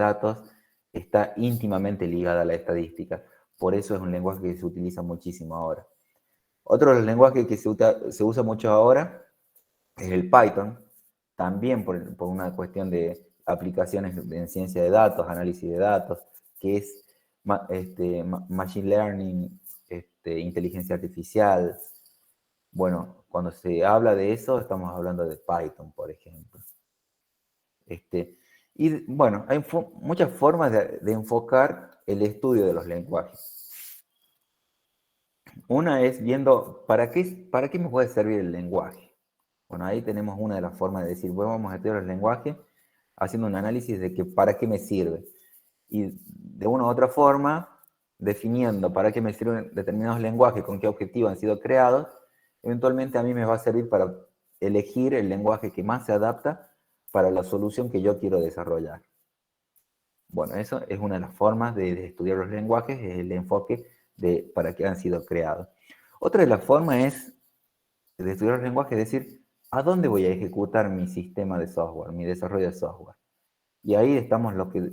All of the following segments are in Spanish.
datos está íntimamente ligada a la estadística. Por eso es un lenguaje que se utiliza muchísimo ahora. Otro de los lenguajes que se usa mucho ahora es el Python, también por una cuestión de aplicaciones en ciencia de datos, análisis de datos, que es machine learning, inteligencia artificial. Bueno, cuando se habla de eso, estamos hablando de Python, por ejemplo. Y bueno, hay muchas formas de enfocar el estudio de los lenguajes. Una es viendo para qué me puede servir el lenguaje. Bueno, ahí tenemos una de las formas de decir, bueno, vamos a estudiar el lenguaje haciendo un análisis de que para qué me sirve. Y de una u otra forma, definiendo para qué me sirven determinados lenguajes, con qué objetivo han sido creados, eventualmente a mí me va a servir para elegir el lenguaje que más se adapta para la solución que yo quiero desarrollar. Bueno, eso es una de las formas de estudiar los lenguajes, es el enfoque de para qué han sido creados. Otra de las formas es de estudiar los lenguajes, es decir, ¿a dónde voy a ejecutar mi sistema de software, mi desarrollo de software? Y ahí estamos lo que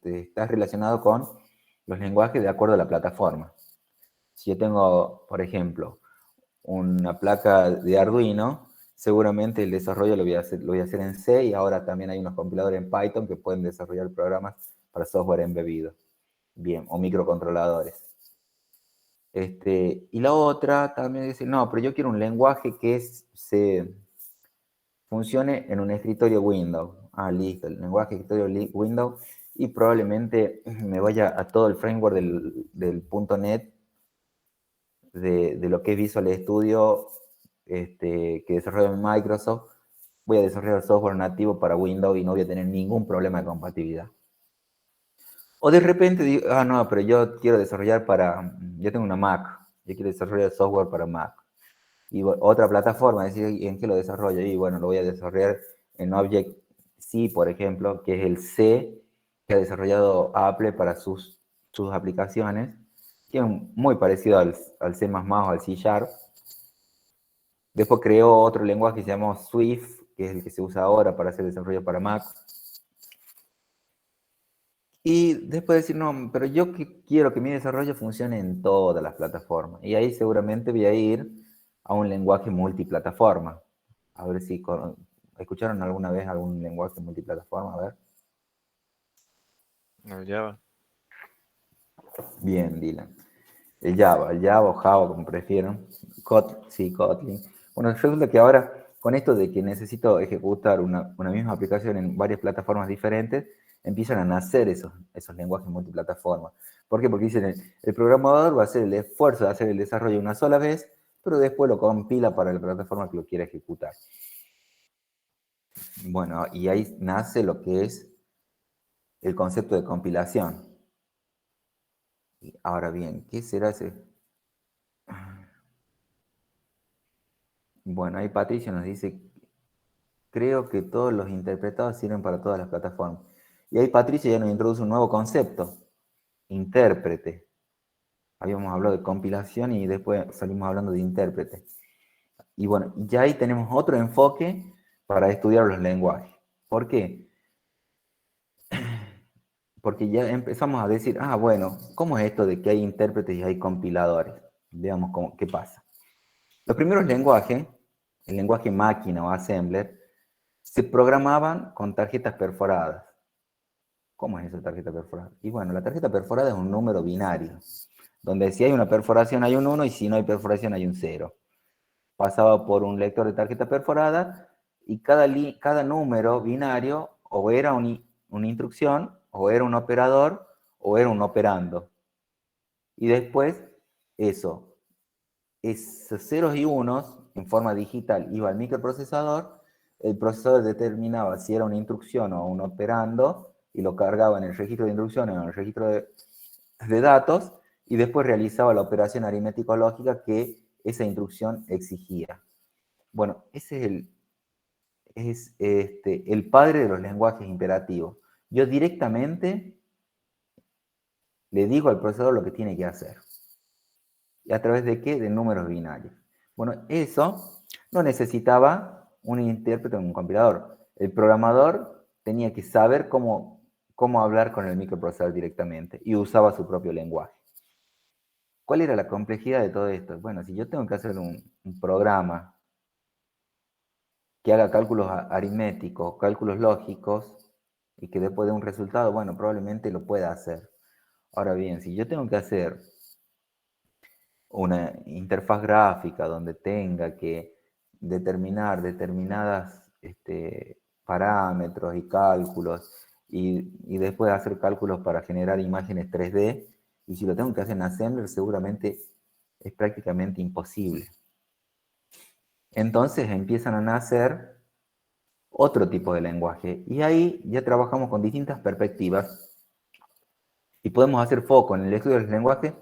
está relacionado con los lenguajes de acuerdo a la plataforma. Si yo tengo, por ejemplo, una placa de Arduino, seguramente el desarrollo lo voy a hacer en C, y ahora también hay unos compiladores en Python que pueden desarrollar programas para software embebido. Bien, o microcontroladores. Y la otra también dice, no, pero yo quiero un lenguaje que se funcione en un escritorio Windows. Ah, listo, el lenguaje escritorio Windows, y probablemente me vaya a todo el framework del .NET, de lo que es Visual Studio, que desarrolla Microsoft. Voy a desarrollar software nativo para Windows y no voy a tener ningún problema de compatibilidad. O de repente digo, ah, no, pero yo quiero desarrollar yo tengo una Mac, yo quiero desarrollar software para Mac. Y otra plataforma, decir, ¿en qué lo desarrollo? Y bueno, lo voy a desarrollar en Object-C, por ejemplo, que es el C que ha desarrollado Apple para sus aplicaciones, que es muy parecido al C++ o al C Sharp. Después creó otro lenguaje que se llamó Swift, que es el que se usa ahora para hacer desarrollo para Mac. Y después decir, no, pero yo quiero que mi desarrollo funcione en todas las plataformas. Y ahí seguramente voy a ir a un lenguaje multiplataforma. A ver si escucharon alguna vez algún lenguaje multiplataforma, a ver. El Java. Bien, Dylan. El Java o Java, como prefieran. Sí, Kotlin. Bueno, resulta que ahora, con esto de que necesito ejecutar una misma aplicación en varias plataformas diferentes, empiezan a nacer esos lenguajes multiplataforma. ¿Por qué? Porque dicen, el programador va a hacer el esfuerzo de hacer el desarrollo una sola vez, pero después lo compila para la plataforma que lo quiera ejecutar. Bueno, y ahí nace lo que es el concepto de compilación. Ahora bien, ¿qué será ese? Bueno, ahí Patricia nos dice, creo que todos los interpretados sirven para todas las plataformas. Y ahí Patricia ya nos introduce un nuevo concepto, intérprete. Habíamos hablado de compilación y después salimos hablando de intérprete. Y bueno, ya ahí tenemos otro enfoque para estudiar los lenguajes. ¿Por qué? Porque ya empezamos a decir, ah, bueno, ¿cómo es esto de que hay intérpretes y hay compiladores? Veamos qué pasa. Los primeros lenguajes, el lenguaje máquina o assembler, se programaban con tarjetas perforadas. ¿Cómo es esa tarjeta perforada? Y bueno, la tarjeta perforada es un número binario, donde si hay una perforación hay un 1 y si no hay perforación hay un 0. Pasaba por un lector de tarjeta perforada y cada número binario o era una instrucción, o era un operador, o era un operando. Y después, esos ceros y unos, en forma digital, iba al microprocesador, el procesador determinaba si era una instrucción o un operando, y lo cargaba en el registro de instrucciones o en el registro de datos, y después realizaba la operación aritmético-lógica que esa instrucción exigía. Bueno, ese es el padre de los lenguajes imperativos. Yo directamente le digo al procesador lo que tiene que hacer. ¿Y a través de qué? De números binarios. Bueno, eso no necesitaba un intérprete o un compilador. El programador tenía que saber cómo cómo hablar con el microprocesador directamente y usaba su propio lenguaje. ¿Cuál era la complejidad de todo esto? Bueno, si yo tengo que hacer un programa que haga cálculos aritméticos, cálculos lógicos, y que después de un resultado, bueno, probablemente lo pueda hacer. Ahora bien, si yo tengo que hacer una interfaz gráfica donde tenga que determinar determinadas parámetros y cálculos y después hacer cálculos para generar imágenes 3D, y si lo tengo que hacer en Assembler, seguramente es prácticamente imposible. Entonces empiezan a nacer otro tipo de lenguaje, y ahí ya trabajamos con distintas perspectivas y podemos hacer foco en el estudio del lenguaje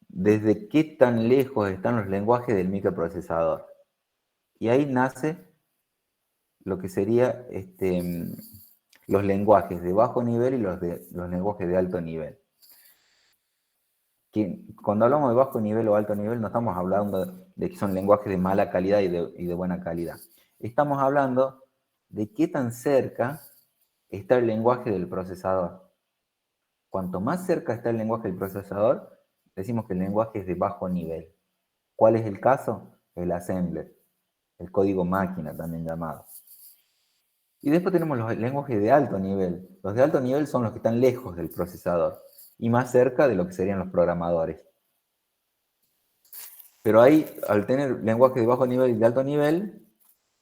desde qué tan lejos están los lenguajes del microprocesador. Y ahí nace lo que sería los lenguajes de bajo nivel y los lenguajes de alto nivel. Cuando hablamos de bajo nivel o alto nivel, no estamos hablando de que son lenguajes de mala calidad y de buena calidad. Estamos hablando de qué tan cerca está el lenguaje del procesador. Cuanto más cerca está el lenguaje del procesador, decimos que el lenguaje es de bajo nivel. ¿Cuál es el caso? El assembler, el código máquina también llamado. Y después tenemos los lenguajes de alto nivel. Los de alto nivel son los que están lejos del procesador y más cerca de lo que serían los programadores. Pero ahí, al tener lenguajes de bajo nivel y de alto nivel,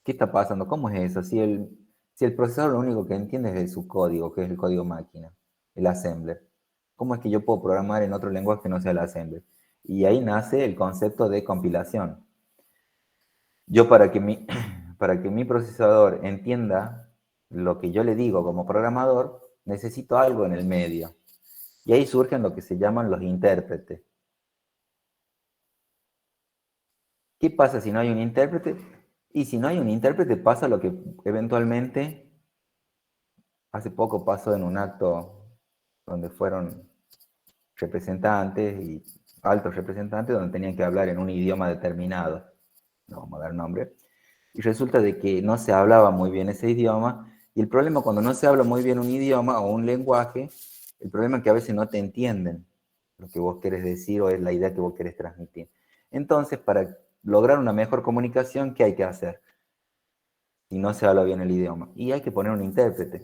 ¿qué está pasando? ¿Cómo es eso? Si el procesador lo único que entiende es su código, que es el código máquina, el assembler. ¿Cómo es que yo puedo programar en otro lenguaje que no sea el assembler? Y ahí nace el concepto de compilación. Yo para que mi procesador entienda lo que yo le digo como programador, necesito algo en el medio. Y ahí surgen lo que se llaman los intérpretes. ¿Qué pasa si no hay un intérprete? Y si no hay un intérprete, pasa lo que eventualmente hace poco pasó en un acto donde fueron representantes y altos representantes donde tenían que hablar en un idioma determinado. No vamos a dar nombre. Y resulta de que no se hablaba muy bien ese idioma, y el problema cuando no se habla muy bien un idioma o un lenguaje, el problema es que a veces no te entienden lo que vos querés decir o es la idea que vos querés transmitir. Entonces, para lograr una mejor comunicación, ¿qué hay que hacer? Si no se habla bien el idioma. Y hay que poner un intérprete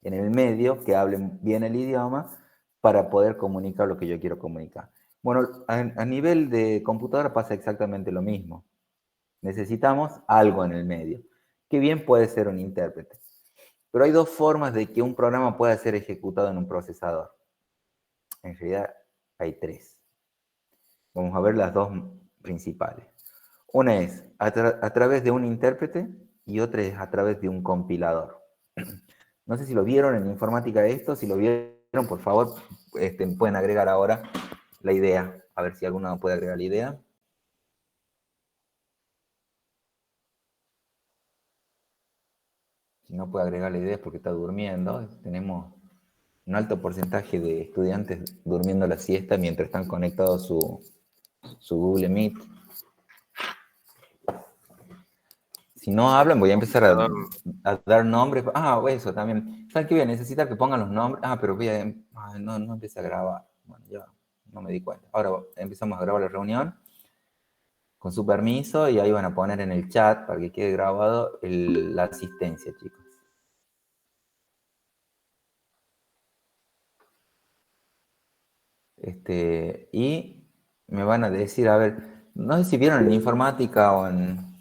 en el medio que hable bien el idioma para poder comunicar lo que yo quiero comunicar. Bueno, a nivel de computadora pasa exactamente lo mismo. Necesitamos algo en el medio, que bien puede ser un intérprete. Pero hay dos formas de que un programa pueda ser ejecutado en un procesador. En realidad hay tres. Vamos a ver las dos principales. Una es a través de un intérprete y otra es a través de un compilador. No sé si lo vieron en informática esto, si lo vieron, por favor, pueden agregar ahora la idea. A ver si alguno puede agregar la idea. Si no puede agregar la idea es porque está durmiendo. Tenemos un alto porcentaje de estudiantes durmiendo la siesta mientras están conectados su Google Meet. Si no hablan, voy a empezar a dar nombres. Ah, eso también. ¿Saben qué voy a necesitar? Que pongan los nombres. Ah, pero no empieza a grabar. Bueno, ya no me di cuenta. Ahora empezamos a grabar la reunión con su permiso y ahí van a poner en el chat para que quede grabado la asistencia, chicos. Y me van a decir, a ver, no sé si vieron en informática o en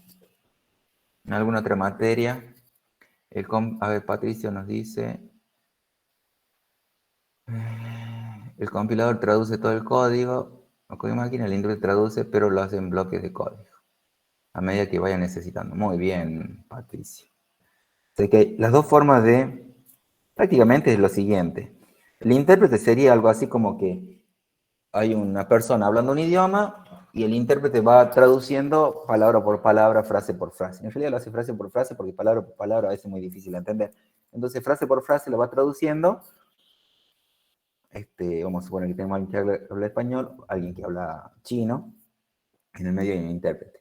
alguna otra materia. A ver, Patricio nos dice, el compilador traduce todo el código, el código máquina, el intérprete traduce, pero lo hace en bloques de código, a medida que vaya necesitando. Muy bien, Patricio. Así que las dos formas prácticamente es lo siguiente. El intérprete sería algo así como que hay una persona hablando un idioma y el intérprete va traduciendo palabra por palabra, frase por frase. En realidad lo hace frase por frase porque palabra por palabra a veces es muy difícil de entender. Entonces, frase por frase lo va traduciendo. Vamos a suponer que tenemos alguien que habla español, alguien que habla chino, en el medio hay un intérprete.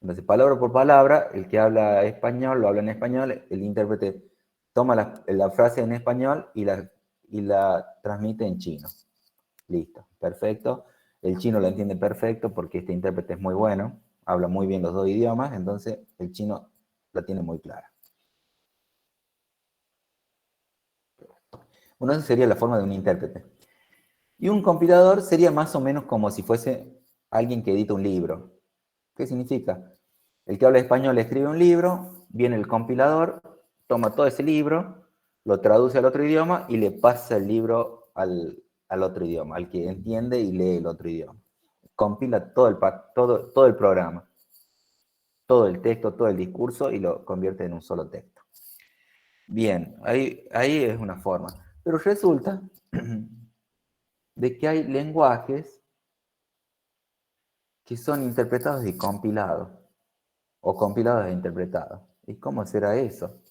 Entonces, palabra por palabra, el que habla español lo habla en español, el intérprete toma la frase en español y la transmite en chino. Listo, perfecto. El chino lo entiende perfecto porque este intérprete es muy bueno, habla muy bien los dos idiomas, entonces el chino la tiene muy clara. Bueno, esa sería la forma de un intérprete. Y un compilador sería más o menos como si fuese alguien que edita un libro. ¿Qué significa? El que habla español escribe un libro, viene el compilador, toma todo ese libro, lo traduce al otro idioma y le pasa el libro al otro idioma, al que entiende y lee el otro idioma. Compila todo el programa, todo el texto, todo el discurso y lo convierte en un solo texto. Bien, ahí es una forma. Pero resulta de que hay lenguajes que son interpretados y compilados, o compilados e interpretados. ¿Y cómo será eso?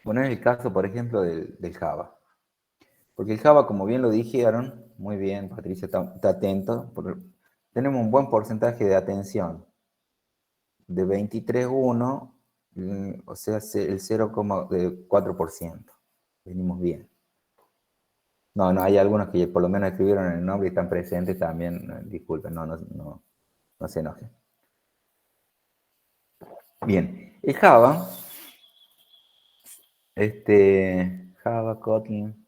Bueno, es el caso, por ejemplo, del Java. Porque el Java, como bien lo dijeron, muy bien, Patricia está atento, tenemos un buen porcentaje de atención. De 23,1, o sea, el 0,4%. Venimos bien. No, hay algunos que por lo menos escribieron el nombre y están presentes también. Disculpen, no se enojen. Bien, el Java, Java, Kotlin,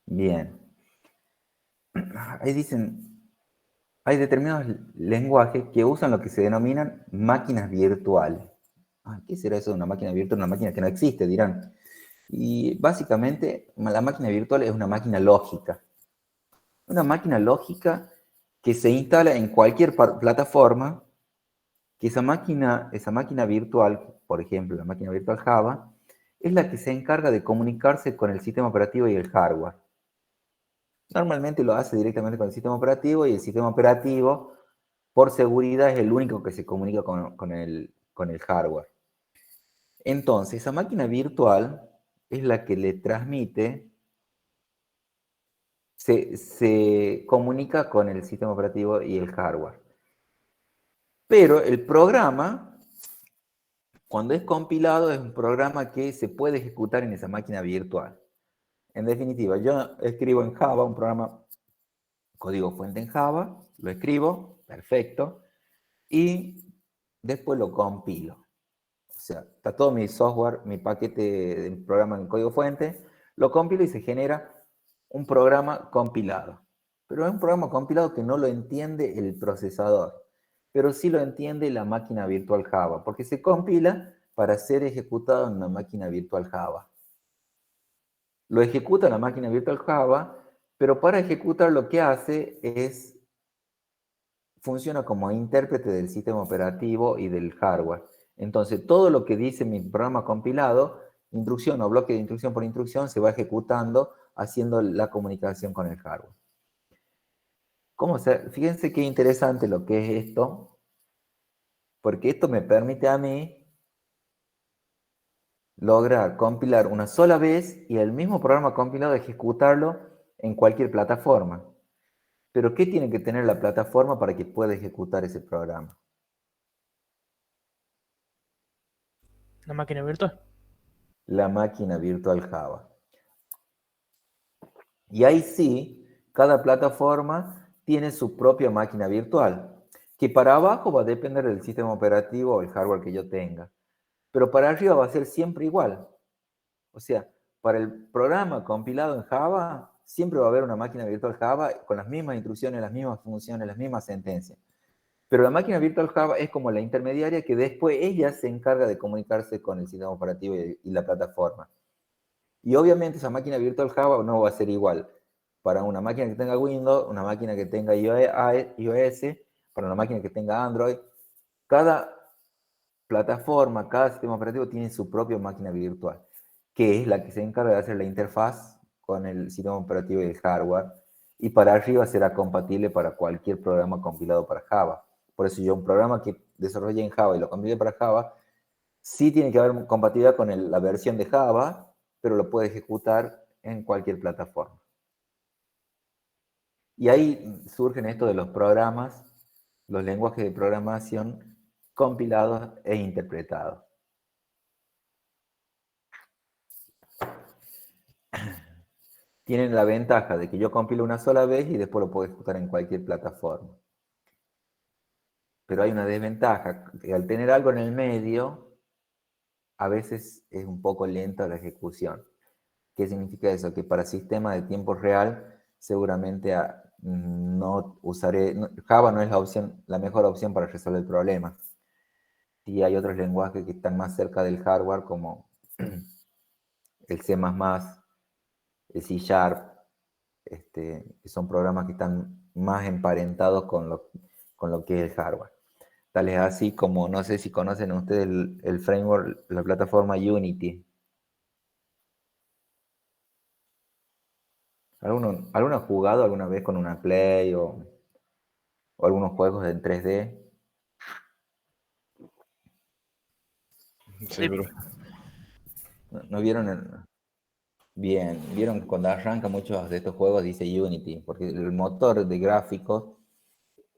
bien. Ahí dicen, hay determinados lenguajes que usan lo que se denominan máquinas virtuales. ¿Qué será eso de una máquina virtual? Una máquina que no existe, dirán. Y básicamente, la máquina virtual es una máquina lógica. Una máquina lógica que se instala en cualquier plataforma, que esa máquina virtual, por ejemplo, la máquina virtual Java, es la que se encarga de comunicarse con el sistema operativo y el hardware. Normalmente lo hace directamente con el sistema operativo y el sistema operativo, por seguridad, es el único que se comunica con el hardware. Entonces, esa máquina virtual es la que le transmite, se comunica con el sistema operativo y el hardware. Pero el programa, cuando es compilado, es un programa que se puede ejecutar en esa máquina virtual. En definitiva, yo escribo en Java un programa, código fuente en Java, lo escribo, perfecto, y después lo compilo. O sea, está todo mi software, mi paquete de programa en código fuente, lo compilo y se genera un programa compilado. Pero es un programa compilado que no lo entiende el procesador, pero sí lo entiende la máquina virtual Java, porque se compila para ser ejecutado en una máquina virtual Java. Lo ejecuta la máquina virtual Java, pero para ejecutar lo que hace es, funciona como intérprete del sistema operativo y del hardware. Entonces, todo lo que dice mi programa compilado, instrucción o bloque de instrucción por instrucción, se va ejecutando haciendo la comunicación con el hardware. Fíjense qué interesante lo que es esto, porque esto me permite a mí lograr compilar una sola vez y el mismo programa compilado ejecutarlo en cualquier plataforma. Pero ¿qué tiene que tener la plataforma para que pueda ejecutar ese programa? ¿Una máquina virtual? La máquina virtual Java. Y ahí sí, cada plataforma tiene su propia máquina virtual, que para abajo va a depender del sistema operativo o el hardware que yo tenga, pero para arriba va a ser siempre igual. O sea, para el programa compilado en Java, siempre va a haber una máquina virtual Java con las mismas instrucciones, las mismas funciones, las mismas sentencias. Pero la máquina virtual Java es como la intermediaria que después ella se encarga de comunicarse con el sistema operativo y la plataforma. Y obviamente esa máquina virtual Java no va a ser igual para una máquina que tenga Windows, una máquina que tenga iOS, para una máquina que tenga Android. Cada plataforma, cada sistema operativo tiene su propia máquina virtual, que es la que se encarga de hacer la interfaz con el sistema operativo y el hardware. Y para arriba será compatible para cualquier programa compilado para Java. Por eso yo un programa que desarrollé en Java y lo compilé para Java, sí tiene que haber compatibilidad con la versión de Java, pero lo puede ejecutar en cualquier plataforma. Y ahí surgen esto de los programas, los lenguajes de programación compilados e interpretados. tienen la ventaja de que yo compilo una sola vez y después lo puedo ejecutar en cualquier plataforma. Pero hay una desventaja, que al tener algo en el medio, a veces es un poco lenta la ejecución. ¿Qué significa eso? Que para sistemas de tiempo real, seguramente no usaré, Java no es la mejor opción para resolver el problema. Sí hay otros lenguajes que están más cerca del hardware, como el C++, el C Sharp, que son programas que están más emparentados con lo que es el hardware. Tal es así como, no sé si conocen ustedes el framework, la plataforma Unity. ¿Alguno ha jugado alguna vez con una Play o algunos juegos en 3D? Sí, Sí, pero ¿No vieron bien, vieron cuando arranca muchos de estos juegos dice Unity, porque el motor de gráficos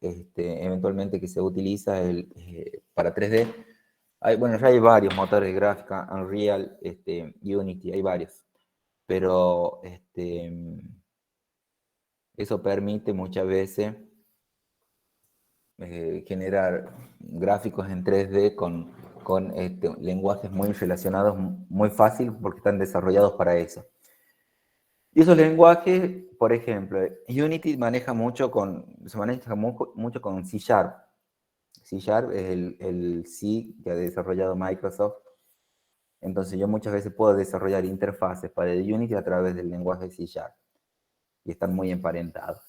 eventualmente que se utiliza para 3D. Bueno, ya hay varios motores de gráfica, Unreal, Unity, hay varios. Pero eso permite muchas veces generar gráficos en 3D con lenguajes muy relacionados, muy fácil, porque están desarrollados para eso. Y esos lenguajes, por ejemplo, Unity se maneja mucho con C Sharp. C Sharp es el C que ha desarrollado Microsoft. Entonces yo muchas veces puedo desarrollar interfaces para el Unity a través del lenguaje C Sharp. Y están muy emparentados.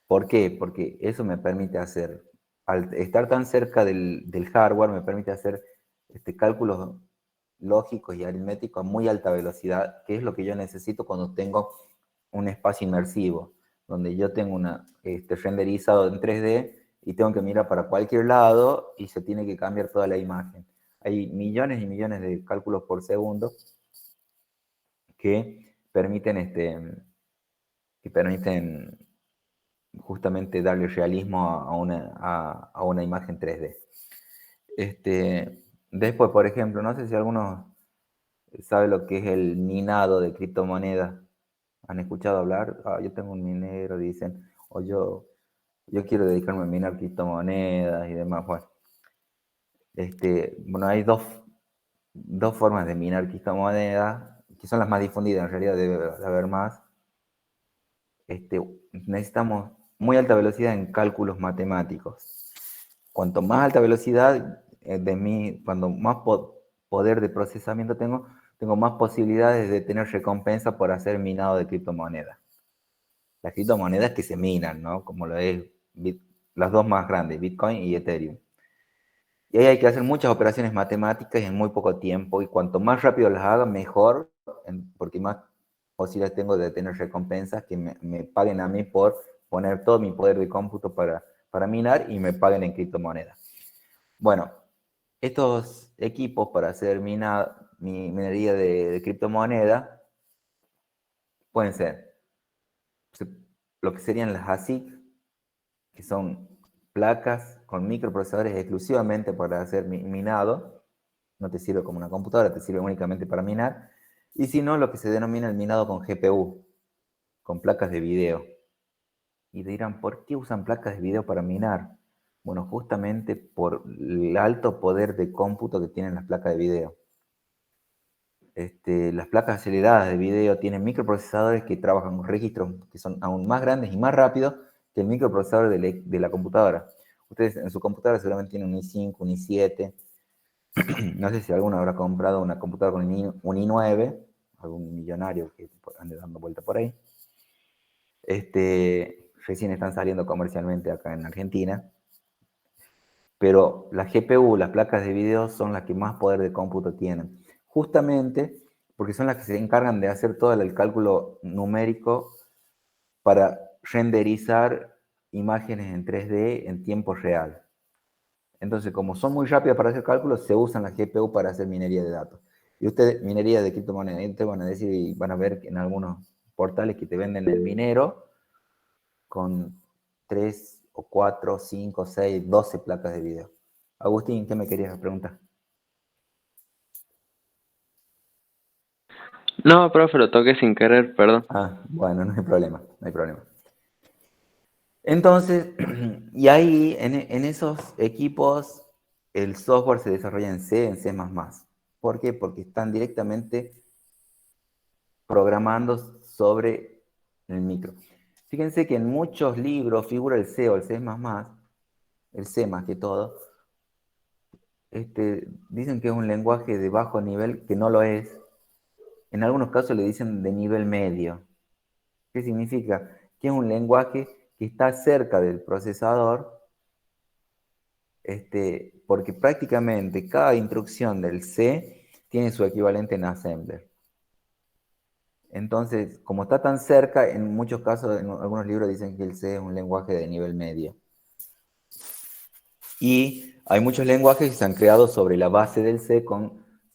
¿Por qué? Porque eso me permite hacer, al estar tan cerca del hardware, me permite hacer cálculos lógicos y aritméticos a muy alta velocidad, que es lo que yo necesito cuando tengo un espacio inmersivo, donde yo tengo renderizado en 3D y tengo que mirar para cualquier lado y se tiene que cambiar toda la imagen. Hay millones y millones de cálculos por segundo que permiten justamente darle realismo a una imagen 3D. Después, por ejemplo, no sé si alguno sabe lo que es el minado de criptomonedas. ¿Han escuchado hablar? Yo tengo un minero, dicen, o yo quiero dedicarme a minar criptomonedas y demás. Bueno, hay dos formas de minar criptomonedas, que son las más difundidas, en realidad debe de haber más. Necesitamos muy alta velocidad en cálculos matemáticos. Cuanto más alta velocidad cuando más poder de procesamiento tengo más posibilidades de tener recompensa por hacer minado de criptomonedas. Las criptomonedas que se minan, ¿no? Como lo es las dos más grandes, Bitcoin y Ethereum. Y ahí hay que hacer muchas operaciones matemáticas en muy poco tiempo, y cuanto más rápido las haga, mejor, porque más posibilidades tengo de tener recompensas que me paguen a mí por poner todo mi poder de cómputo para minar y me paguen en criptomonedas. Bueno, estos equipos para hacer minería de criptomoneda pueden ser lo que serían las ASIC, que son placas con microprocesadores exclusivamente para hacer minado. No te sirve como una computadora, te sirve únicamente para minar. Y si no, lo que se denomina el minado con GPU, con placas de video. Y dirán, ¿por qué usan placas de video para minar? Bueno, justamente por el alto poder de cómputo que tienen las placas de video. Las placas aceleradas de video tienen microprocesadores que trabajan con registros que son aún más grandes y más rápidos que el microprocesador de la computadora. Ustedes en su computadora seguramente tienen un i5, un i7. No sé si alguno habrá comprado una computadora con un i9, algún millonario que ande dando vuelta por ahí. Recién están saliendo comercialmente acá en Argentina. Pero la GPU, las placas de video, son las que más poder de cómputo tienen. Justamente porque son las que se encargan de hacer todo el cálculo numérico para renderizar imágenes en 3D en tiempo real. Entonces, como son muy rápidas para hacer cálculos, se usan la GPU para hacer minería de datos. Y ustedes, minería de criptomonedas, y ustedes van a decir y van a ver en algunos portales que te venden el minero con 3 o 4, 5, 6, 12 placas de video. Agustín, ¿qué me querías preguntar? No, profe, lo toqué sin querer, perdón. Ah, bueno, no hay problema, no hay problema. Entonces, y ahí en esos equipos el software se desarrolla en C, en C++. ¿Por qué? Porque están directamente programando sobre el micro. Fíjense que en muchos libros figura el C o el C++, el C más que todo. Dicen que es un lenguaje de bajo nivel, que no lo es. En algunos casos le dicen de nivel medio. ¿Qué significa? Que es un lenguaje que está cerca del procesador, porque prácticamente cada instrucción del C tiene su equivalente en assembler. Entonces, como está tan cerca, en muchos casos, en algunos libros dicen que el C es un lenguaje de nivel medio. Y hay muchos lenguajes que se han creado sobre la base del C,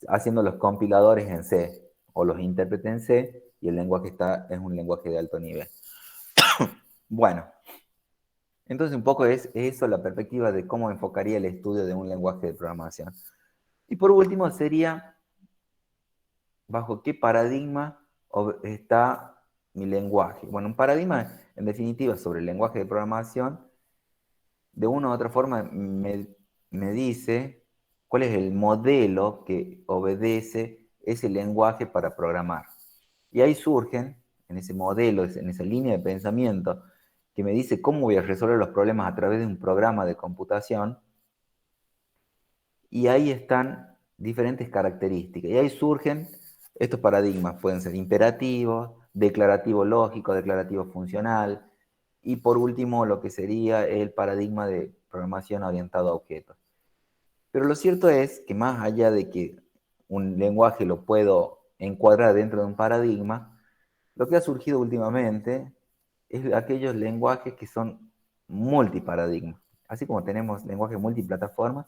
haciendo los compiladores en C o los intérpretes en C, y el lenguaje es un lenguaje de alto nivel. Bueno, entonces un poco es eso la perspectiva de cómo enfocaría el estudio de un lenguaje de programación. Y por último sería, ¿bajo qué paradigma está mi lenguaje? Bueno, un paradigma, en definitiva, sobre el lenguaje de programación, de una u otra forma me dice cuál es el modelo que obedece ese lenguaje para programar. Y ahí surgen, en ese modelo, en esa línea de pensamiento, que me dice cómo voy a resolver los problemas a través de un programa de computación, y ahí están diferentes características. Y ahí surgen estos paradigmas, pueden ser imperativos, declarativo lógico, declarativo funcional, y por último lo que sería el paradigma de programación orientada a objetos. Pero lo cierto es que más allá de que un lenguaje lo puedo encuadrar dentro de un paradigma, lo que ha surgido últimamente es aquellos lenguajes que son multiparadigmas. Así como tenemos lenguajes multiplataformas,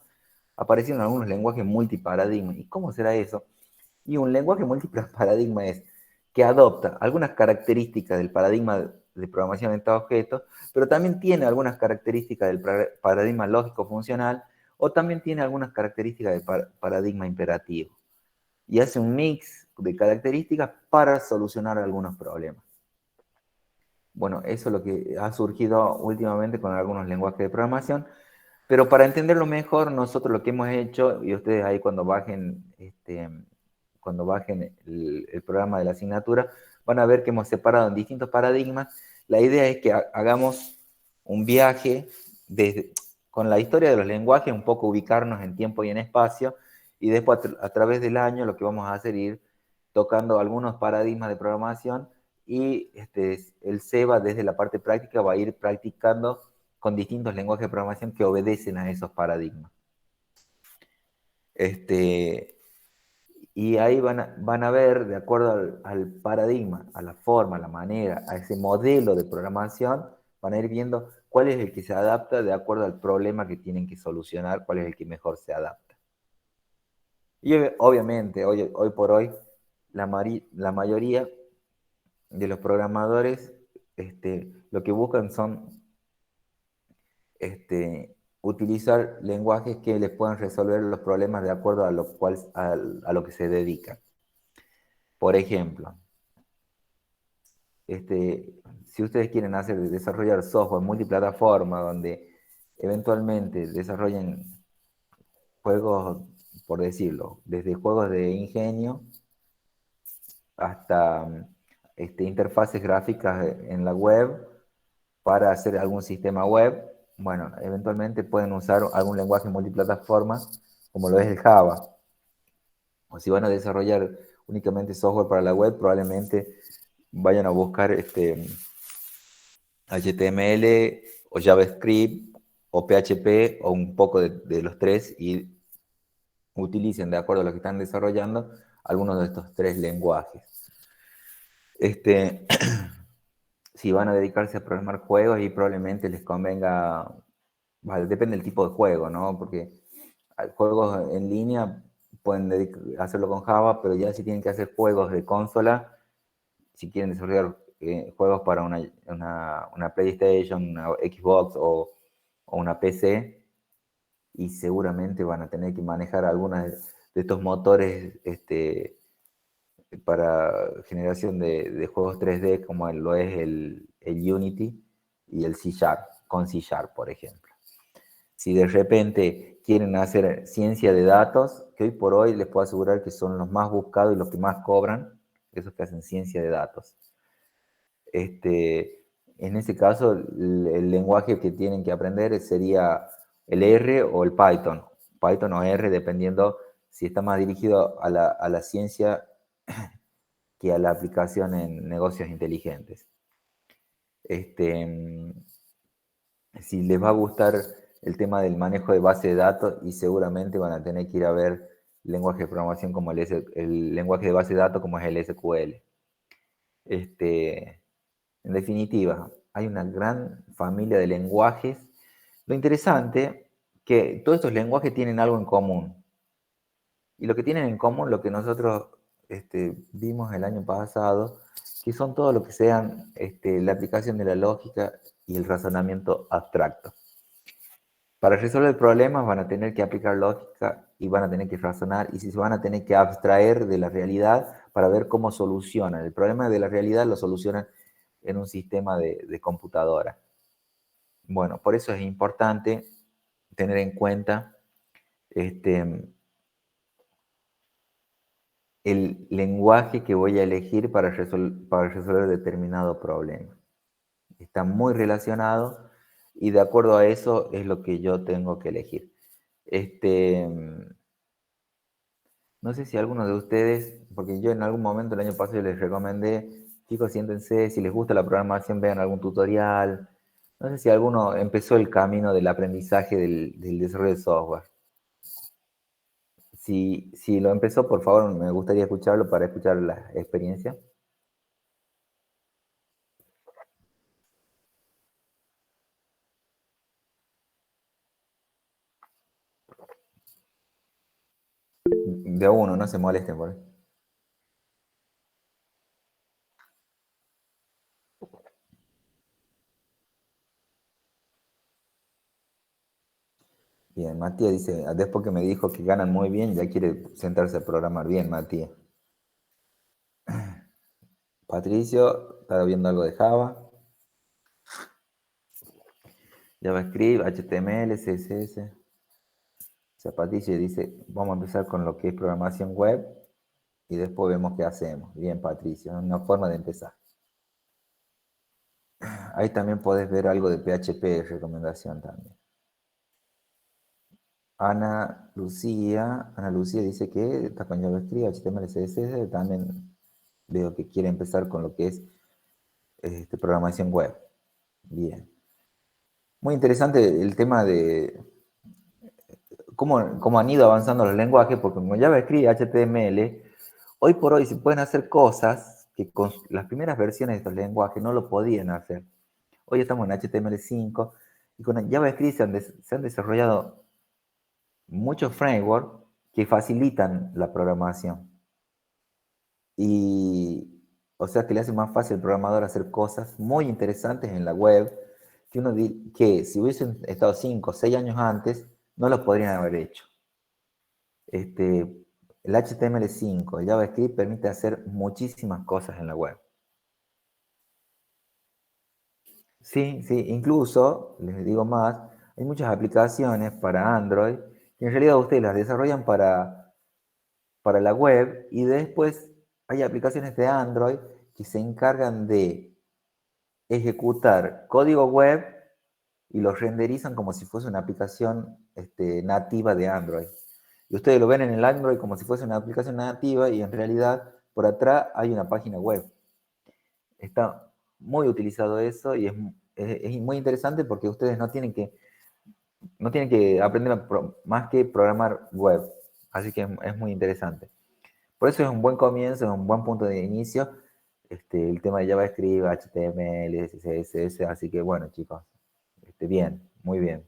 aparecieron algunos lenguajes multiparadigmas. ¿Y cómo será eso? Y un lenguaje multiparadigma es que adopta algunas características del paradigma de programación orientada a objetos, pero también tiene algunas características del paradigma lógico-funcional, o también tiene algunas características del paradigma imperativo. Y hace un mix de características para solucionar algunos problemas. Bueno, eso es lo que ha surgido últimamente con algunos lenguajes de programación, pero para entenderlo mejor, nosotros lo que hemos hecho, y ustedes ahí cuando bajen el programa de la asignatura, van a ver que hemos separado en distintos paradigmas. La idea es que hagamos un viaje con la historia de los lenguajes, un poco ubicarnos en tiempo y en espacio, y después a través del año lo que vamos a hacer es ir tocando algunos paradigmas de programación, y el SEBA desde la parte práctica va a ir practicando con distintos lenguajes de programación que obedecen a esos paradigmas. Y ahí van a ver, de acuerdo al paradigma, a la forma, a la manera, a ese modelo de programación, van a ir viendo cuál es el que se adapta de acuerdo al problema que tienen que solucionar, cuál es el que mejor se adapta. Y obviamente, hoy por hoy, la mayoría de los programadores lo que buscan son utilizar lenguajes que les puedan resolver los problemas de acuerdo a lo que se dedican. Por ejemplo, si ustedes quieren desarrollar software multiplataforma donde eventualmente desarrollen juegos, por decirlo, desde juegos de ingenio hasta interfaces gráficas en la web para hacer algún sistema web, bueno, eventualmente pueden usar algún lenguaje multiplataforma como lo es el Java. O si van a desarrollar únicamente software para la web, probablemente vayan a buscar HTML o JavaScript o PHP o un poco de los tres, y utilicen, de acuerdo a lo que están desarrollando, algunos de estos tres lenguajes. Si van a dedicarse a programar juegos, y probablemente les convenga, depende del tipo de juego, ¿no? Porque hay juegos en línea, pueden hacerlo con Java, pero ya si tienen que hacer juegos de consola, si quieren desarrollar juegos para una PlayStation, una Xbox o una PC, y seguramente van a tener que manejar algunos de estos motores para generación de juegos 3D como lo es el Unity y el C Sharp, con C Sharp, por ejemplo. Si de repente quieren hacer ciencia de datos, que hoy por hoy les puedo asegurar que son los más buscados y los que más cobran, esos que hacen ciencia de datos. En ese caso, el lenguaje que tienen que aprender sería el R o el Python. Python o R, dependiendo si está más dirigido a la ciencia que a la aplicación en negocios inteligentes. Si les va a gustar el tema del manejo de base de datos, y seguramente van a tener que ir a ver lenguaje de programación como el lenguaje de base de datos como es el SQL. En definitiva, hay una gran familia de lenguajes. Lo interesante que todos estos lenguajes tienen algo en común. Y lo que tienen en común, lo que nosotros vimos el año pasado, que son todo lo que sean la aplicación de la lógica y el razonamiento abstracto. Para resolver problemas van a tener que aplicar lógica y van a tener que razonar, y se van a tener que abstraer de la realidad para ver cómo solucionan. El problema de la realidad lo solucionan en un sistema de computadora. Bueno, por eso es importante tener en cuenta el lenguaje que voy a elegir para resolver determinado problema. Está muy relacionado y de acuerdo a eso es lo que yo tengo que elegir. No sé si alguno de ustedes, porque yo en algún momento el año pasado les recomendé, chicos, siéntense, si les gusta la programación, vean algún tutorial. No sé si alguno empezó el camino del aprendizaje del desarrollo de software. Si lo empezó, por favor, me gustaría escucharlo para escuchar la experiencia. De a uno, no se molesten por ahí. Bien, Matías dice, después que me dijo que ganan muy bien, ya quiere sentarse a programar. Bien, Matías. Patricio, está viendo algo de Java. JavaScript, HTML, CSS. O sea, Patricio dice, vamos a empezar con lo que es programación web y después vemos qué hacemos. Bien, Patricio, es una forma de empezar. Ahí también podés ver algo de PHP, recomendación también. Ana Lucía dice que está con JavaScript, HTML, CSS, también veo que quiere empezar con lo que es programación web. Bien. Muy interesante el tema de cómo han ido avanzando los lenguajes, porque con JavaScript, HTML, hoy por hoy se pueden hacer cosas que con las primeras versiones de estos lenguajes no lo podían hacer. Hoy estamos en HTML5 y con JavaScript se han desarrollado muchos frameworks que facilitan la programación. Y, o sea, que le hace más fácil al programador hacer cosas muy interesantes en la web que si hubiesen estado 5 o 6 años antes, no lo podrían haber hecho. El HTML5, el JavaScript permite hacer muchísimas cosas en la web. Sí, incluso, les digo más, hay muchas aplicaciones para Android que en realidad ustedes las desarrollan para la web y después hay aplicaciones de Android que se encargan de ejecutar código web y lo renderizan como si fuese una aplicación nativa de Android. Y ustedes lo ven en el Android como si fuese una aplicación nativa y en realidad por atrás hay una página web. Está muy utilizado eso y es muy interesante porque ustedes no tienen que aprender más que programar web. Así que es muy interesante. Por eso es un buen comienzo, es un buen punto de inicio el tema de JavaScript, HTML, CSS. Así que bueno, chicos, bien, muy bien.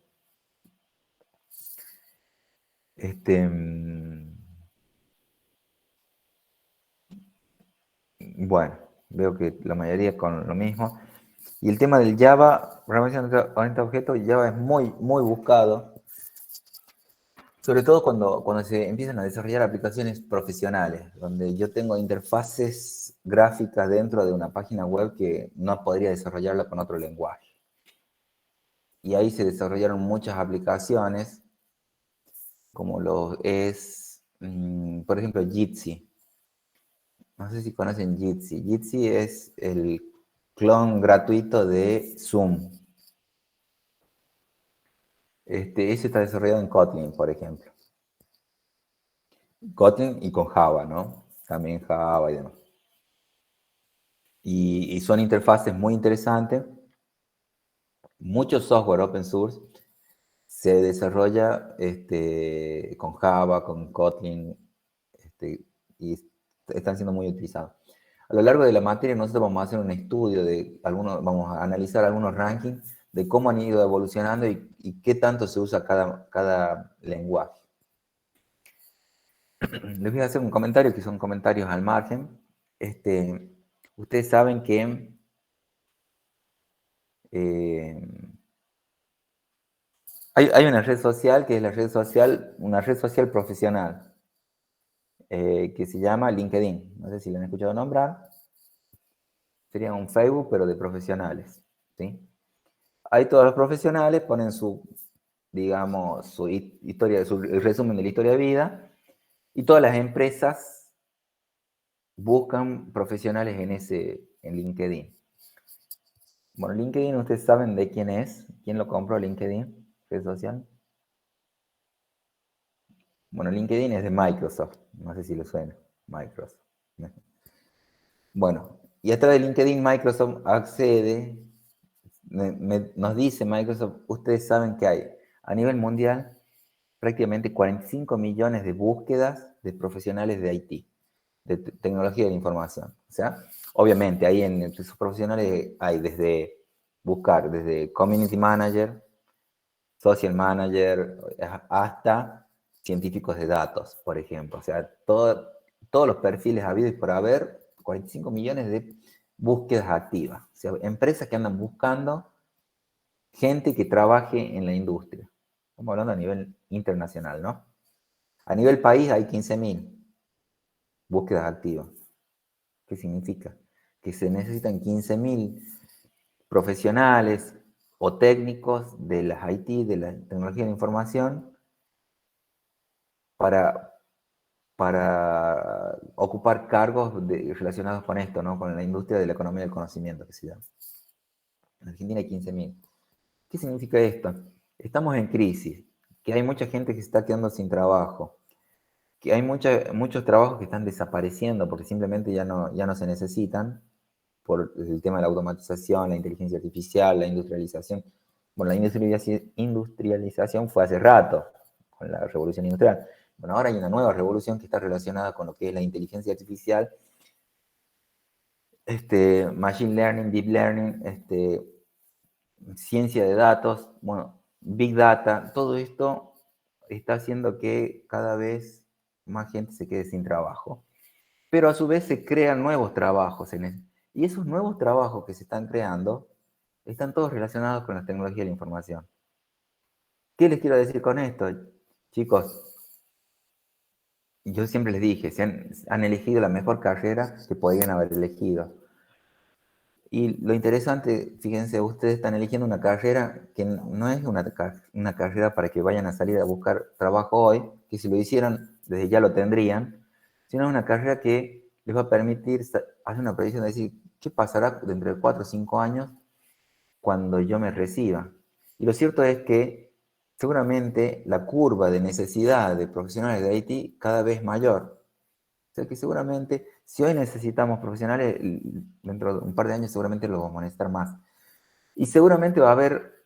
Bueno, veo que la mayoría con lo mismo. Y el tema del Java, programación orientada a objetos, Java es muy, muy buscado. Sobre todo cuando se empiezan a desarrollar aplicaciones profesionales, donde yo tengo interfaces gráficas dentro de una página web que no podría desarrollarla con otro lenguaje. Y ahí se desarrollaron muchas aplicaciones, como lo es, por ejemplo, Jitsi. No sé si conocen Jitsi. Jitsi es el clon gratuito de Zoom. Ese está desarrollado en Kotlin, por ejemplo. Kotlin y con Java, ¿no? También Java y demás. Y son interfaces muy interesantes. Mucho software open source se desarrolla con Java, con Kotlin, y están siendo muy utilizados. A lo largo de la materia nosotros vamos a hacer un estudio vamos a analizar algunos rankings de cómo han ido evolucionando y qué tanto se usa cada lenguaje. Les voy a hacer un comentario que son comentarios al margen. Ustedes saben que hay una red social que es una red social profesional que se llama LinkedIn. No sé si la han escuchado nombrar. Sería un Facebook, pero de profesionales, ¿sí? Ahí todos los profesionales ponen digamos, su historia, el resumen de la historia de vida, y todas las empresas buscan profesionales en LinkedIn. Bueno, LinkedIn, ¿ustedes saben de quién es? ¿Quién lo compró LinkedIn? ¿Red social? Bueno, LinkedIn es de Microsoft. No sé si le suena. Microsoft. Bueno, y a través de LinkedIn Microsoft accede, nos dice Microsoft, ustedes saben que hay a nivel mundial prácticamente 45 millones de búsquedas de profesionales de IT, de tecnología de la información. O sea, obviamente ahí entre sus profesionales hay desde community manager, social manager, hasta científicos de datos, por ejemplo. O sea, todos los perfiles habidos y por haber, 45 millones de búsquedas activas. O sea, empresas que andan buscando gente que trabaje en la industria. Estamos hablando a nivel internacional, ¿no? A nivel país hay 15.000 búsquedas activas. ¿Qué significa? Que se necesitan 15.000 profesionales o técnicos de las IT, de la tecnología de la información, para ocupar cargos relacionados con esto, ¿no? Con la industria de la economía del conocimiento, que se llama. En Argentina hay 15.000. ¿Qué significa esto? Estamos en crisis, que hay mucha gente que se está quedando sin trabajo, que hay muchos trabajos que están desapareciendo porque simplemente ya no se necesitan por el tema de la automatización, la inteligencia artificial, la industrialización. Bueno, la industrialización fue hace rato, con la revolución industrial. Bueno, ahora hay una nueva revolución que está relacionada con lo que es la inteligencia artificial, machine learning, deep learning, ciencia de datos, bueno, big data, todo esto está haciendo que cada vez más gente se quede sin trabajo. Pero a su vez se crean nuevos trabajos y esos nuevos trabajos que se están creando están todos relacionados con la tecnología de la información. ¿Qué les quiero decir con esto? Chicos, yo siempre les dije, han elegido la mejor carrera que podían haber elegido. Y lo interesante, fíjense, ustedes están eligiendo una carrera que no es una carrera para que vayan a salir a buscar trabajo hoy, que si lo hicieran, desde ya lo tendrían, sino es una carrera que les va a permitir hacer una predicción de decir, ¿qué pasará dentro de 4 o 5 años cuando yo me reciba? Y lo cierto es que seguramente la curva de necesidad de profesionales de IT cada vez es mayor. O sea que seguramente, si hoy necesitamos profesionales, dentro de un par de años seguramente los vamos a necesitar más. Y seguramente va a haber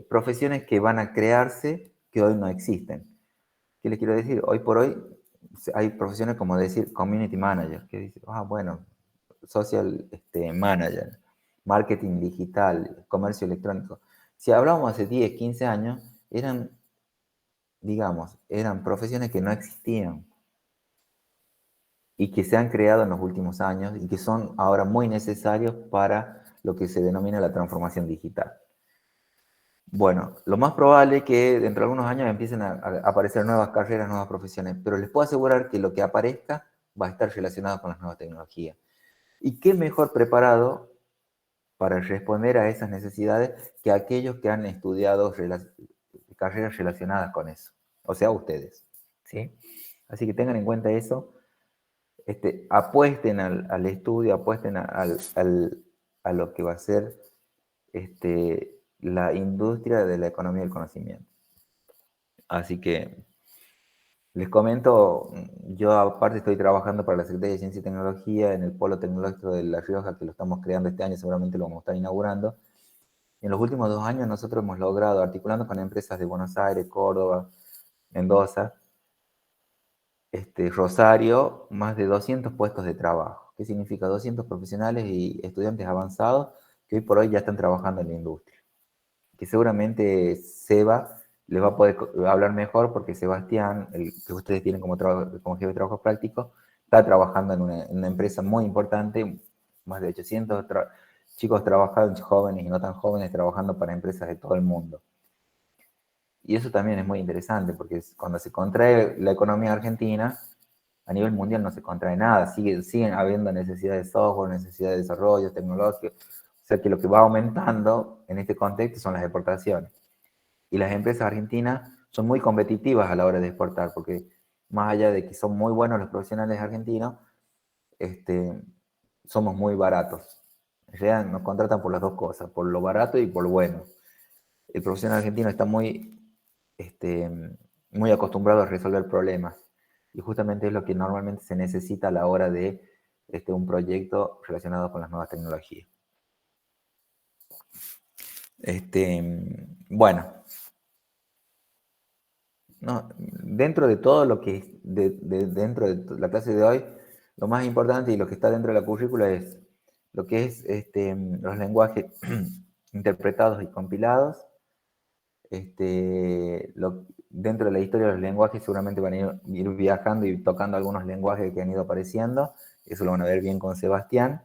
profesiones que van a crearse que hoy no existen. ¿Qué les quiero decir? Hoy por hoy hay profesiones como decir community manager, que dice, bueno, social manager, marketing digital, comercio electrónico. Si hablábamos hace 10, 15 años, eran profesiones que no existían y que se han creado en los últimos años y que son ahora muy necesarios para lo que se denomina la transformación digital. Bueno, lo más probable es que dentro de algunos años empiecen a aparecer nuevas carreras, nuevas profesiones, pero les puedo asegurar que lo que aparezca va a estar relacionado con las nuevas tecnologías. ¿Y qué mejor preparado para responder a esas necesidades que aquellos que han estudiado carreras relacionadas con eso? O sea, ustedes, ¿sí? Así que tengan en cuenta eso, apuesten al estudio, apuesten a lo que va a ser la industria de la economía del conocimiento. Así que les comento, yo aparte estoy trabajando para la Secretaría de Ciencia y Tecnología en el Polo Tecnológico de La Rioja, que lo estamos creando este año, seguramente lo vamos a estar inaugurando. En los últimos 2 años nosotros hemos logrado, articulando con empresas de Buenos Aires, Córdoba, Mendoza, Rosario, más de 200 puestos de trabajo. ¿Qué significa? 200 profesionales y estudiantes avanzados que hoy por hoy ya están trabajando en la industria. Que seguramente Seba les va a poder hablar mejor porque Sebastián, el que ustedes tienen como jefe de trabajo práctico, está trabajando en una empresa muy importante, más de 800 chicos trabajando, jóvenes y no tan jóvenes, trabajando para empresas de todo el mundo. Y eso también es muy interesante porque cuando se contrae la economía argentina, a nivel mundial no se contrae nada, siguen habiendo necesidades de software, necesidades de desarrollo tecnológico, o sea que lo que va aumentando en este contexto son las exportaciones. Y las empresas argentinas son muy competitivas a la hora de exportar, porque más allá de que son muy buenos los profesionales argentinos, somos muy baratos. En realidad nos contratan por las dos cosas, por lo barato y por lo bueno. El profesional argentino está muy acostumbrado a resolver problemas. Y justamente es lo que normalmente se necesita a la hora de un proyecto relacionado con las nuevas tecnologías. Bueno, no, dentro de todo lo que es dentro de la clase de hoy, lo más importante y lo que está dentro de la currícula es lo que es los lenguajes interpretados y compilados. Dentro de la historia de los lenguajes seguramente van a ir viajando y tocando algunos lenguajes que han ido apareciendo. Eso lo van a ver bien con Sebastián.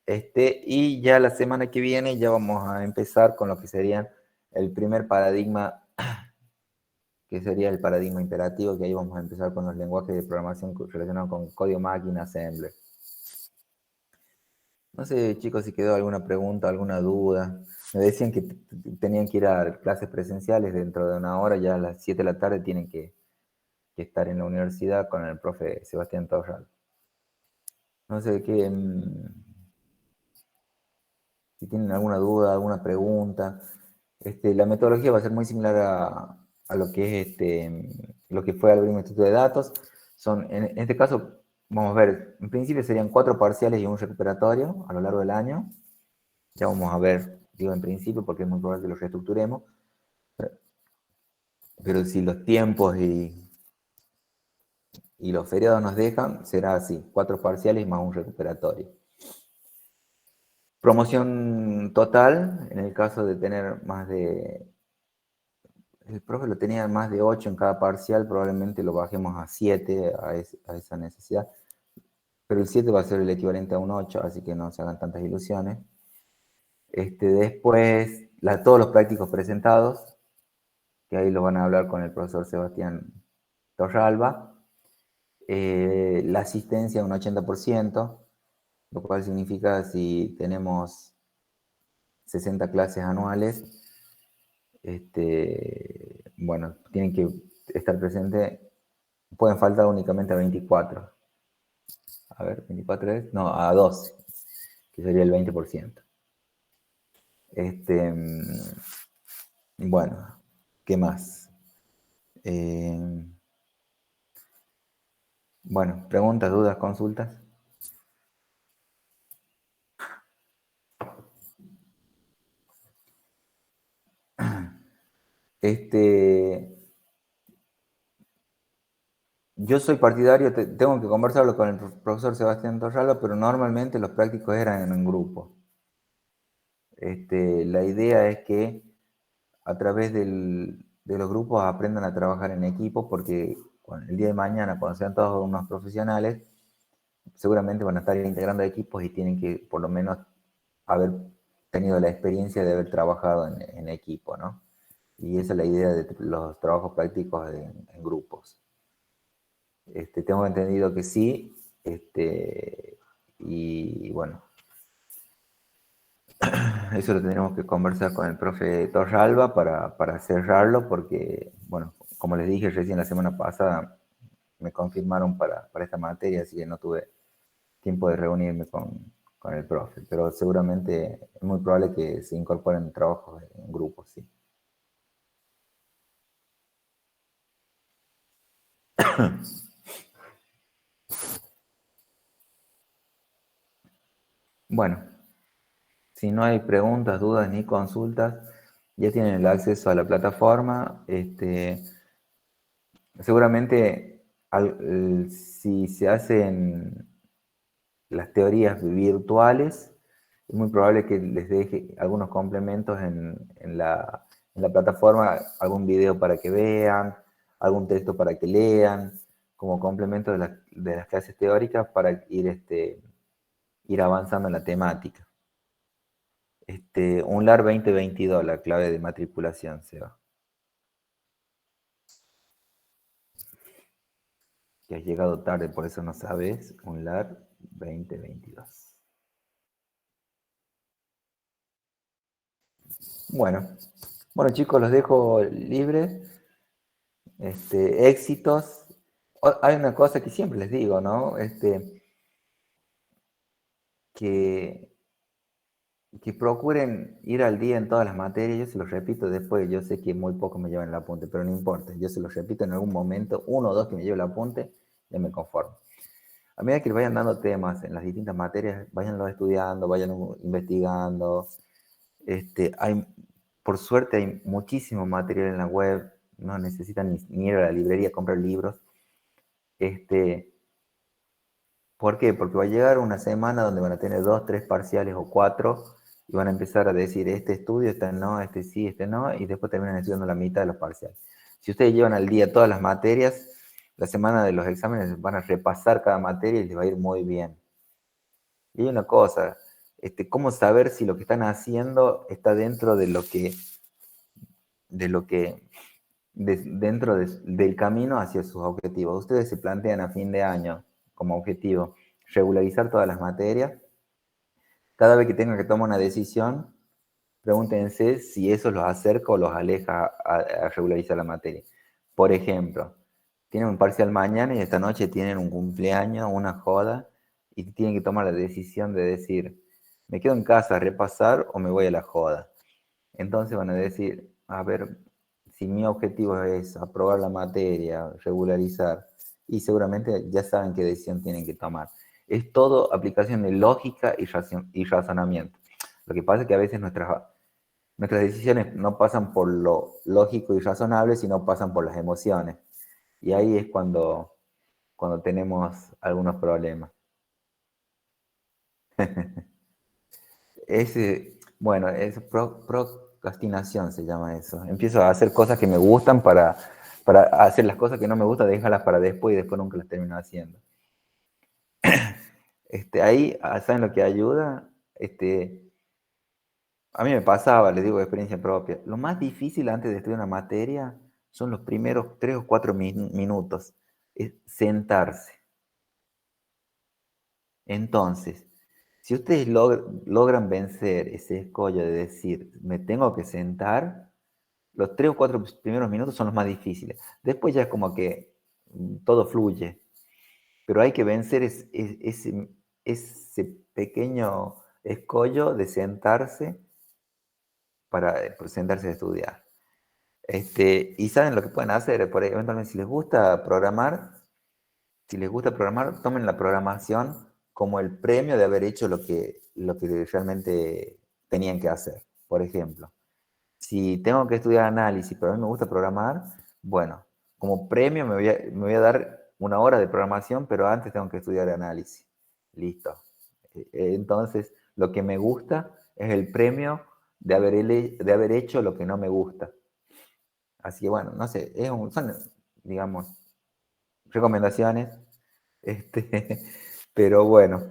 Y ya la semana que viene ya vamos a empezar con lo que sería el primer paradigma, que sería el paradigma imperativo, que ahí vamos a empezar con los lenguajes de programación relacionados con código máquina, assembler. No sé, chicos, si quedó alguna pregunta, alguna duda. Me decían que tenían que ir a clases presenciales dentro de una hora, ya a las 7 de la tarde tienen que estar en la universidad con el profe Sebastián Torral. No sé qué, si tienen alguna duda, alguna pregunta. La metodología va a ser muy similar a lo que es lo que fue algoritmo de instituto de datos. En este caso, vamos a ver, en principio serían 4 parciales y un recuperatorio a lo largo del año. Ya vamos a ver, digo en principio, porque es muy probable que lo reestructuremos. Pero si los tiempos y los feriados nos dejan, será así, 4 parciales más un recuperatorio. Promoción total, en el caso de tener más de... El profe lo tenía más de 8 en cada parcial, probablemente lo bajemos a 7 a esa necesidad. Pero el 7 va a ser el equivalente a un 8, así que no se hagan tantas ilusiones. Después, todos los prácticos presentados, que ahí lo van a hablar con el profesor Sebastián Torralba. La asistencia un 80%, lo cual significa si tenemos 60 clases anuales, bueno, tienen que estar presentes, pueden faltar únicamente a 24. A ver, 24 es, no, a 12, que sería el 20%. Bueno, ¿qué más? Bueno, preguntas, dudas, consultas. Yo soy partidario, tengo que conversarlo con el profesor Sebastián Torralba, pero normalmente los prácticos eran en grupo. La idea es que a través de los grupos aprendan a trabajar en equipo, porque el día de mañana, cuando sean todos unos profesionales, seguramente van a estar integrando equipos y tienen que por lo menos haber tenido la experiencia de haber trabajado en equipo, ¿no? Y esa es la idea de los trabajos prácticos en grupos. Tengo entendido que sí, y bueno, eso lo tendremos que conversar con el profe Torralba para cerrarlo, porque, bueno, como les dije recién la semana pasada, me confirmaron para esta materia, así que no tuve tiempo de reunirme con el profe, pero seguramente es muy probable que se incorporen trabajos en grupos, sí. Bueno, si no hay preguntas, dudas ni consultas, ya tienen el acceso a la plataforma. Seguramente si se hacen las teorías virtuales, es muy probable que les deje algunos complementos en la plataforma, algún video para que vean, algún texto para que lean, como complemento de las clases teóricas para ir avanzando en la temática. UNLAR 2022, la clave de matriculación, Seba. Que has llegado tarde, por eso no sabes. UNLAR 2022. Bueno chicos, los dejo libres. Éxitos. Hay una cosa que siempre les digo, ¿no? Que procuren ir al día en todas las materias. Yo se los repito después, yo sé que muy poco me llevan el apunte, pero no importa. Yo se los repito en algún momento, uno o dos que me lleve el apunte, ya me conformo. A medida que les vayan dando temas en las distintas materias, váyanlo estudiando, vayan investigando. Por suerte hay muchísimo material en la web, no necesitan ni ir a la librería a comprar libros. ¿Por qué? Porque va a llegar una semana donde van a tener 2, 3 parciales o 4 y van a empezar a decir, este estudio, este no, este sí, este no, y después terminan estudiando la mitad de los parciales. Si ustedes llevan al día todas las materias, la semana de los exámenes van a repasar cada materia y les va a ir muy bien. Y hay una cosa, ¿cómo saber si lo que están haciendo está dentro dentro del camino hacia sus objetivos? Ustedes se plantean a fin de año como objetivo regularizar todas las materias. Cada vez que tengan que tomar una decisión, pregúntense si eso los acerca o los aleja a regularizar la materia. Por ejemplo, tienen un parcial mañana y esta noche tienen un cumpleaños, una joda, y tienen que tomar la decisión de decir, ¿me quedo en casa a repasar o me voy a la joda? Entonces van a decir, a ver, si mi objetivo es aprobar la materia, regularizar, y seguramente ya saben qué decisión tienen que tomar. Es todo aplicación de lógica y razonamiento. Lo que pasa es que a veces nuestras decisiones no pasan por lo lógico y razonable, sino pasan por las emociones. Y ahí es cuando tenemos algunos problemas. Bueno, es procrastinación se llama eso. Empiezo a hacer cosas que me gustan para hacer las cosas que no me gustan, déjalas para después y después nunca las termino haciendo. Ahí, ¿saben lo que ayuda? A mí me pasaba, les digo de experiencia propia, lo más difícil antes de estudiar una materia son los primeros 3 o 4 minutos, es sentarse. Entonces, si ustedes logran vencer ese escollo de decir, me tengo que sentar, los 3 o 4 primeros minutos son los más difíciles. Después ya es como que todo fluye. Pero hay que vencer ese pequeño escollo de sentarse para sentarse a estudiar. Y saben lo que pueden hacer, por eventualmente, si les gusta programar, tomen la programación como el premio de haber hecho lo que realmente tenían que hacer. Por ejemplo, si tengo que estudiar análisis, pero a mí me gusta programar, bueno, como premio me voy a dar una hora de programación, pero antes tengo que estudiar análisis. Listo. Entonces, lo que me gusta es el premio de haber hecho lo que no me gusta. Así que bueno, no sé, son, digamos, recomendaciones, pero bueno,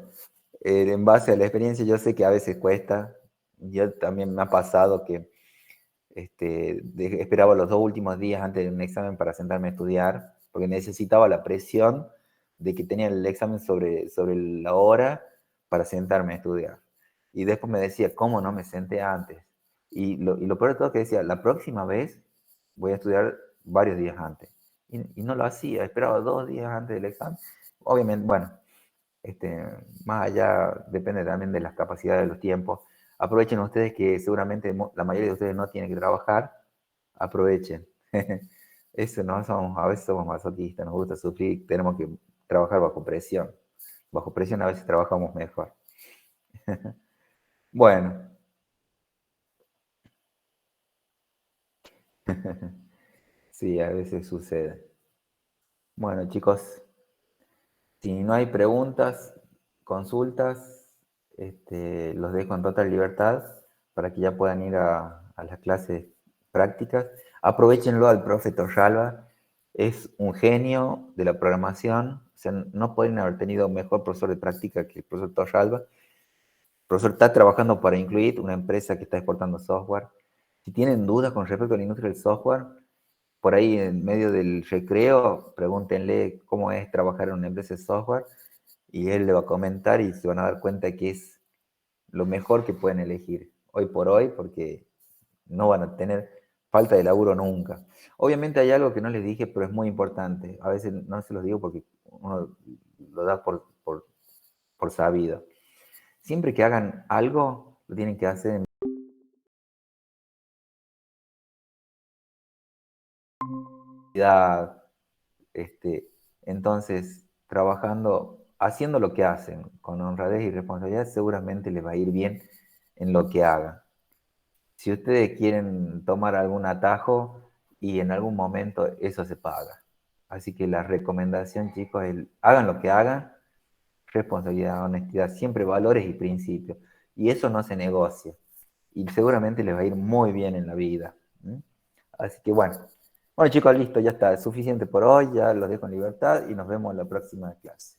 en base a la experiencia yo sé que a veces cuesta, Yo también me ha pasado que esperaba los 2 últimos días antes de un examen para sentarme a estudiar, porque necesitaba la presión de que tenía el examen sobre la hora para sentarme a estudiar. Y después me decía, ¿cómo no me senté antes? Y lo peor de todo es que decía, la próxima vez voy a estudiar varios días antes. Y no lo hacía, esperaba 2 días antes del examen. Obviamente, bueno, más allá depende también de las capacidades de los tiempos. Aprovechen ustedes que seguramente la mayoría de ustedes no tienen que trabajar, aprovechen. Eso no somos, a veces somos masoquistas, nos gusta sufrir, tenemos que trabajar bajo presión. Bajo presión a veces trabajamos mejor. Bueno, sí, a veces sucede. Bueno, chicos, si no hay preguntas, consultas, los dejo en total libertad para que ya puedan ir a las clases prácticas. Aprovechenlo al profe Torralba, es un genio de la programación, o sea, no pueden haber tenido mejor profesor de práctica que el profesor Torralba. El profesor está trabajando para Incluit, una empresa que está exportando software. Si tienen dudas con respecto a la industria del software, por ahí en medio del recreo, pregúntenle cómo es trabajar en una empresa de software y él le va a comentar y se van a dar cuenta que es lo mejor que pueden elegir hoy por hoy porque no van a tener falta de laburo nunca. Obviamente hay algo que no les dije, pero es muy importante. A veces no se los digo porque uno lo da por sabido. Siempre que hagan algo, lo tienen que hacer en calidad. Entonces, trabajando, haciendo lo que hacen con honradez y responsabilidad, seguramente les va a ir bien en lo que hagan. Si ustedes quieren tomar algún atajo y en algún momento eso se paga. Así que la recomendación, chicos, es hagan lo que hagan, responsabilidad, honestidad, siempre valores y principios. Y eso no se negocia. Y seguramente les va a ir muy bien en la vida. ¿Mm? Así que bueno. Bueno, chicos, listo, ya está. Es suficiente por hoy. Ya los dejo en libertad y nos vemos en la próxima clase.